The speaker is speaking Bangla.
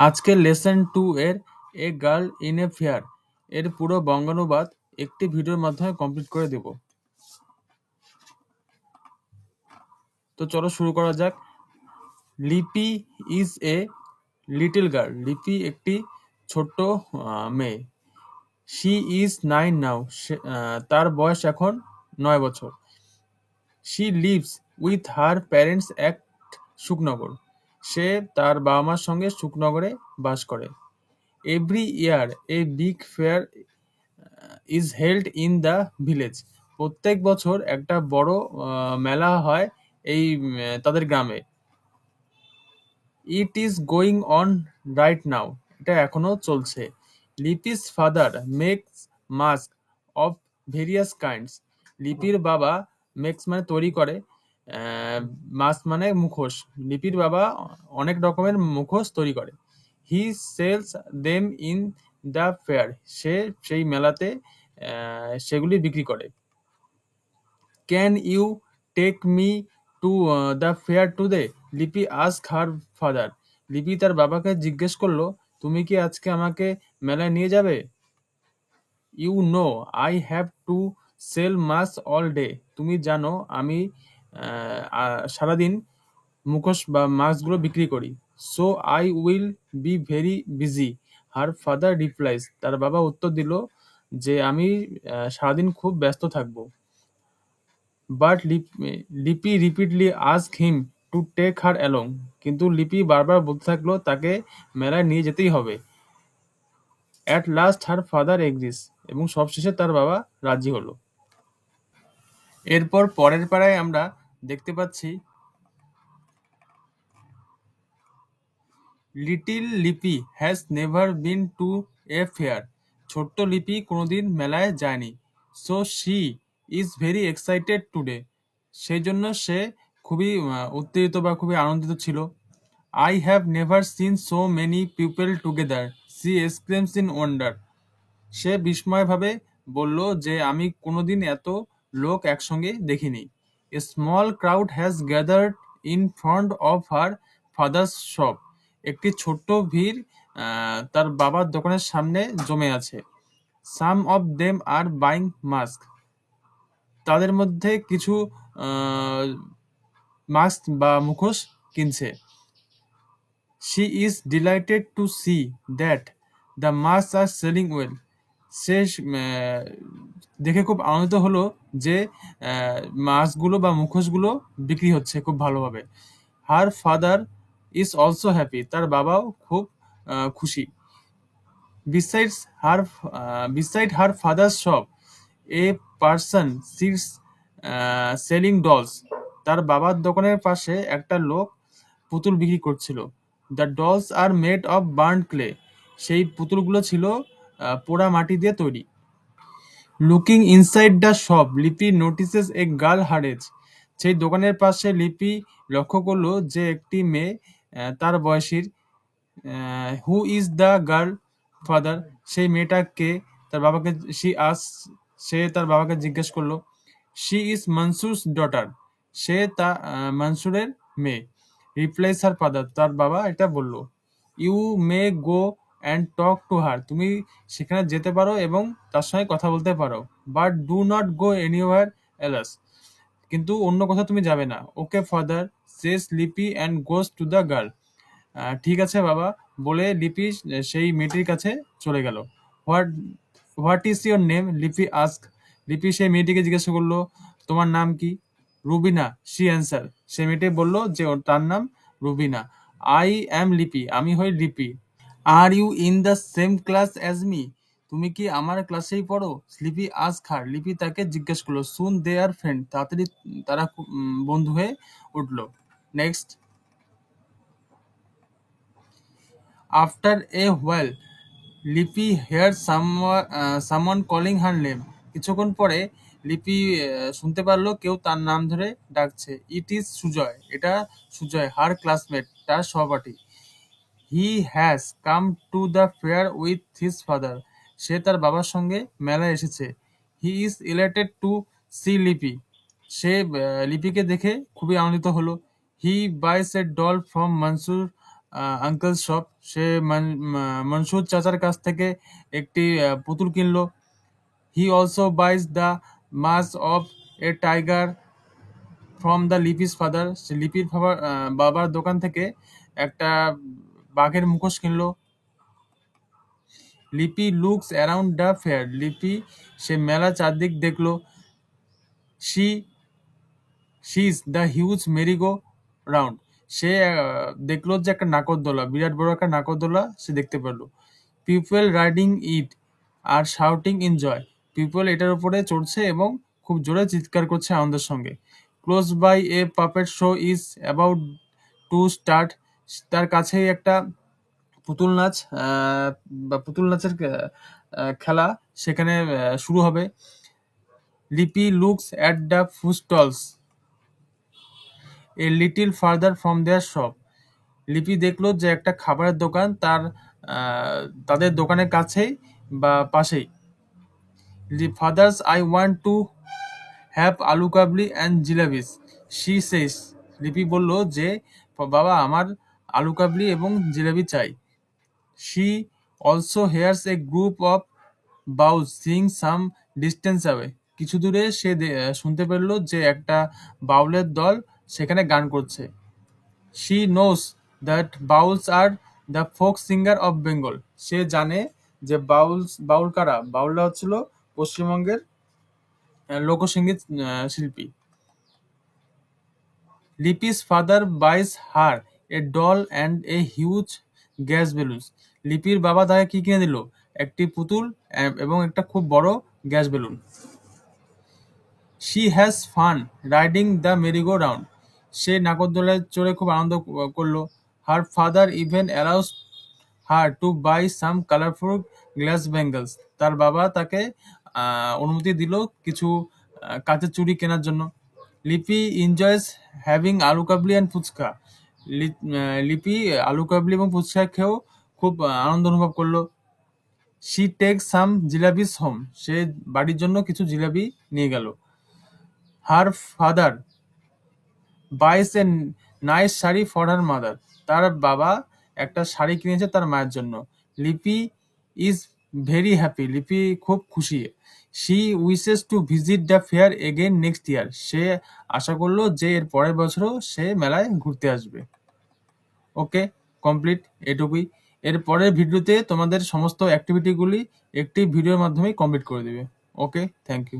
আজকের লেসন 2 এর a girl in a fair এর পুরো বঙ্গানুবাদ একটি ভিডিওর মাধ্যমে কমপ্লিট করে দেব। তো চলো শুরু করা যাক। লিপি ইজ এ লিটল গার্ল। লিপি একটি ছোট্ট মেয়ে। She is 9 now. তার বয়স এখন 9 বছর। She lives with her parents at Sukhnagar. সে তার বাবা মার সঙ্গে সুখনগরে বাস করে। Every year a big fair is held in the village. প্রত্যেক বছর একটা বড় মেলা হয় এই তাদের গ্রামে। It is going on right now. এটা এখনো চলছে। Lipi's father makes mask of various kinds. লিপির বাবা মেক্স মানে তৈরি করে, মাস্ক মানে মুখোশ। লিপির বাবা অনেক রকমের মুখোশ তৈরি করে। He sells them in the fair. সে সেই মেলাতে সেগুলি বিক্রি করে। Can you take me to the fair today? Lipi ask her father. Lipi তার বাবাকে জিজ্ঞেস করলো, তুমি কি আজকে আমাকে মেলায় নিয়ে যাবে? You know I have to sell mask all day. তুমি জানো আমি সারাদিন মুখোশ বা মাস্কগুলো বিক্রি করি। So I will be very busy. Her father replies. তার বাবা উত্তর দিল যে আমি সারাদিন খুব ব্যস্ত থাকবো। But Lipi repeatedly ask him to take her along. কিন্তু লিপি বারবার বলতে থাকলো তাকে মেলায় নিয়ে যেতেই হবে। At last her father agrees. এবং সবশেষে তার বাবা রাজি হলো। এরপর পরের পাড়ায় আমরা দেখতে পাচ্ছি little Lipi has never been to a fair. ছোট্ট লিপি কোনোদিন মেলায় যায়নি। So she is very excited today. সেই জন্য সে খুবই উত্তেজিত বা খুবই আনন্দিত ছিল। I have never seen so many people together. She exclaims in wonder. সে বিস্ময়ভাবে বলল যে আমি কোনোদিন এত লোক একসঙ্গে দেখিনি। A small crowd has gathered in front of her father's shop. একটি ছোট্ট ভিড় তার বাবার দোকানের সামনে জমে আছে। Some of them are buying mask. তাদের মধ্যে কিছু মাস্ক বা মুখোশ কিনছে। She is delighted to see that the mask are selling well. সে দেখে খুব আনন্দিত হলো যে মাস্কগুলো বা মুখোশগুলো বিক্রি হচ্ছে খুব ভালোভাবে। Her father is also happy. তার বাবাও খুব খুশি। Besides beside her father's shop, a person sits selling dolls. তার বাবার দোকানের পাশে একটা লোক পুতুল বিক্রি করছিল। The dolls are made of burn clay. সেই পুতুলগুলো ছিল পোড়া মাটি দিয়ে তৈরি। Looking inside the shop, Lipi notices a girl her age. সেই দোকানের পাশে লিপি লক্ষ্য করলো যে একটি মেয়ে তার বয়সীর। Who is the girl father? সেই মেয়েটা কে? তার বাবাকে সে তার বাবাকে জিজ্ঞেস করলো। She is Mansur's daughter. সে মনসুরের মেয়ে। Replies her father. তার বাবা এটা বলল। You may go and talk to her. তুমি সেখানে যেতে পারো এবং তার সঙ্গে কথা বলতে পারো। But do not go anywhere else. কিন্তু অন্য কোথাও তুমি যাবে না। ওকে ফাদার সেস লিপি and goes to the girl. ঠিক আছে বাবা বলে লিপি সেই মেয়েটির কাছে চলে গেল। What what is your name? লিপি আস্ক। লিপি সেই মেয়েটিকে জিজ্ঞাসা করলো তোমার নাম কি? Rubina, she answer. সে মেয়েটি বলল যে তার নাম রুবিনা। আই অ্যাম লিপি। আমি হই Lipi. Are you in the same class as me? তুমি কি আমার ক্লাসেই পড়ো? লিপি আস্ক হার। লিপি তাকে জিজ্ঞেস করলো। Soon they are friend. তাড়াতাড়ি তারা বন্ধু হয়ে উঠলো। Next. After a while Lipi hear someone calling her name. কিছুক্ষণ পরে লিপি শুনতে পারলো কেউ তার নাম ধরে ডাকছে। It is Sujoy. এটা সুজয়, হার ক্লাসমেট, তার সহপাঠী। He has come to the fair with his father. সে তার বাবার সঙ্গে মেলায় এসেছে। He is elated to see Lipi. সে লিপিকে দেখে খুবই আনন্দিত হলো। He buys a doll from Mansur uncle shop. সে মনসুর চাচার কাছ থেকে একটি পুতুল কিনলো। He also buys the mask of a tiger from the Lipi's father. সে লিপির বাবার দোকান থেকে একটা বাঘের মুখোশ কিনলো। লিপি লুকস অ্যারাউন্ড দ্য ফেয়ার। লিপি সে মেলা চারদিক দেখলো। She sees the huge merry go round. সে দেখলো যে একটা নাগরদোলা, বিরাট বড় একটা নাগরদোলা সে দেখতে পেলো। People riding it are shouting in joy. পিপল এটার উপরে চড়ছে এবং খুব জোরে চিৎকার করছে আনন্দের সঙ্গে। Close by a puppet show is about to start. তার কাছেই একটা পুতুল নাচ বা পুতুল নাচের খেলা সেখানে শুরু হবে। Lipi looks at the food stalls a little farther from their shop. Lipi দেখলো যে একটা খাবারের দোকান তাদের দোকানের কাছেই বা পাশেই। Father's I want to have আলু কাবলি অ্যান্ড জিলাপিস শি সেস। লিপি বলল যে বাবা আমার আলু কাবলি এবং জিলাপি চাই। She also here's A group of bowels Singh some distance away. কিছু দূরে সে শুনতে পেল যে একটা বাউলের দল সেখানে গান করছে। She knows that bauls are the folk singer of Bengal. সে জানে যে বাউল কারা। বাউলরা হচ্ছিল পশ্চিমবঙ্গের লোকসঙ্গীত শিল্পী। Lipi's father buys her a doll and a huge gas balloon. লিপির বাবা তাকে কি কিনে দিল? একটি পুতুল এবং একটা খুব বড় gas balloon. She has fun riding the merry go round. সে নাগরদোলায় চড়ে খুব আনন্দ করলো। Her father even allows her to buy some colourful glass bangles. তার বাবা তাকে অনুমতি দিল কিছু কাঁচের চুড়ি কেনার জন্য। লিপি এনজয়স হ্যাভিং আলু কাবলি অ্যান্ড ফুচকা। লিপি আলু কাবলি এবং ফুচকা খেয়েও খুব আনন্দ অনুভব করলো। She take some jilapis home. সে বাড়ির জন্য কিছু জিলাপি নিয়ে গেল। Her father buys a nice sari for her mother. তার বাবা একটা শাড়ি কিনেছে তার মায়ের জন্য। লিপি ইজ ভেরি হ্যাপি। লিপি খুব খুশি। She wishes to visit the fair again next year. সে আশা করলো যে এর পরের বছরও সে মেলায় ঘুরতে আসবে। ওকে, কমপ্লিট, এটুকুই। এর পরের ভিডিওতে তোমাদের সমস্ত অ্যাক্টিভিটিগুলি একটি ভিডিওর মাধ্যমে কমপ্লিট করে দেবে। ওকে, থ্যাংক ইউ।